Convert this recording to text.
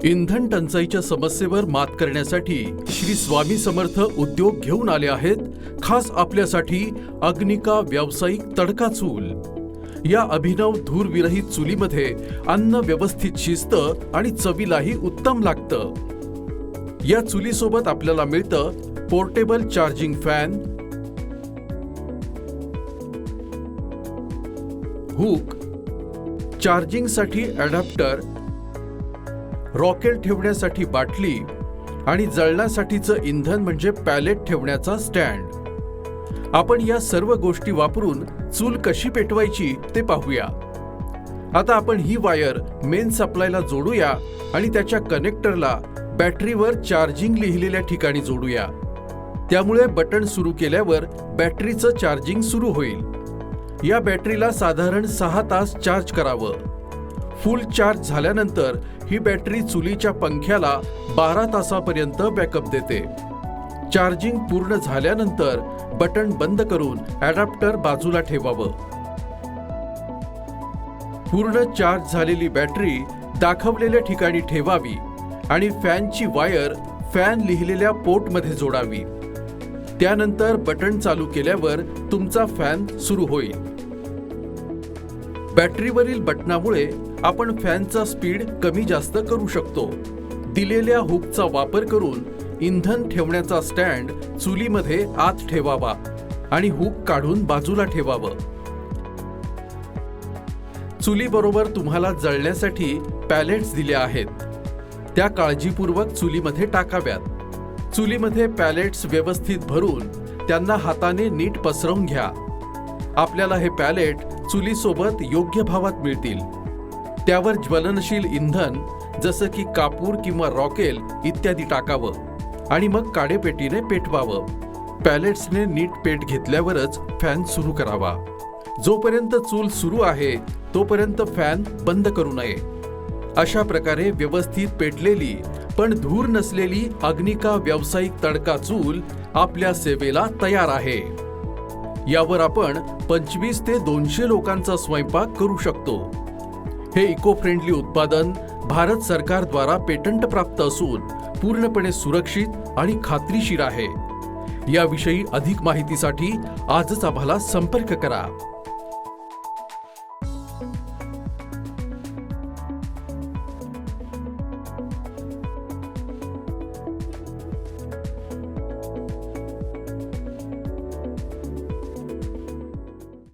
इंधन टंचाईच्या समस्येवर मात करण्यासाठी श्री स्वामी समर्थ उद्योग घेऊन आले आहेत खास आपल्यासाठी अग्निका व्यावसायिक तडका चूल। या अभिनव धूरविरहित चुलीमध्ये अन्न व्यवस्थित शिजतं आणि चवीलाही उत्तम लागतं। या चुलीसोबत आपल्याला मिळतं पोर्टेबल चार्जिंग फॅन, हुक, चार्जिंगसाठी अडॅप्टर, रॉकेल ठेवण्यासाठी बाटली आणि जळण्यासाठीचं इंधन म्हणजे पॅलेट ठेवण्याचा स्टँड। आपण या सर्व गोष्टी वापरून चूल कशी पेटवायची ते पाहूया। आता आपण ही वायर मेन सप्लायला जोडूया आणि त्याच्या कनेक्टरला बॅटरीवर चार्जिंग लिहिलेल्या ठिकाणी जोडूया। त्यामुळे बटन सुरू केल्यावर बॅटरीचं चार्जिंग सुरू होईल। या बॅटरीला साधारण 6 तास चार्ज करावं। फुल चार्ज झाल्यानंतर ही बॅटरी चुलीच्या पंख्याला 12 तासापर्यंत बॅकअप देते। चार्जिंग पूर्ण झाल्यानंतर बटन बंद करून अडॅप्टर बाजूला ठेवावं। पूर्ण चार्ज झालेली बॅटरी दाखवलेल्या ठिकाणी ठेवावी आणि फॅनची वायर फॅन लिहिलेल्या पोर्टमध्ये जोडावी। त्यानंतर बटन चालू केल्यावर तुमचा फॅन सुरू होईल। बॅटरीवरील बटनामुळे आपण फॅनचा स्पीड कमी जास्त करू शकतो। दिलेल्या हुकचा वापर करून इंधन ठेवण्याचा स्टँड चुलीमध्ये आत ठेवावा आणि हुक काढून बाजूला ठेवावं। चुलीबरोबर तुम्हाला जळण्यासाठी पॅलेट्स दिल्या आहेत, त्या काळजीपूर्वक चुलीमध्ये टाकाव्यात। चुलीमध्ये पॅलेट्स व्यवस्थित भरून त्यांना हाताने नीट पसरवून घ्या। आपल्याला हे पॅलेट चुलीसोबत योग्य भावात मिळतील। त्यावर ज्वलनशील इंधन जसं की कापूर किंवा रॉकेल इत्यादी टाकावं आणि मग काडेपेटीने पेटवावं। पॅलेट्सने नीट पेट घेतल्यावरच फॅन सुरू करावा। जोपर्यंत चूल सुरू आहे तोपर्यंत फॅन बंद करू नये। अशा प्रकारे व्यवस्थित पेटलेली पण धूर नसलेली अग्निका व्यावसायिक तडका चूल आपल्या सेवेला तयार आहे। यावर आपण 25 ते 200 लोकांचा स्वयंपाक करू शकतो। हे इको फ्रेंडली उत्पादन भारत सरकार द्वारा पेटंट प्राप्त असून पूर्णपणे सुरक्षित आणि खात्रीशीर आहे। याविषयी अधिक माहितीसाठी आजच आम्हाला संपर्क करा।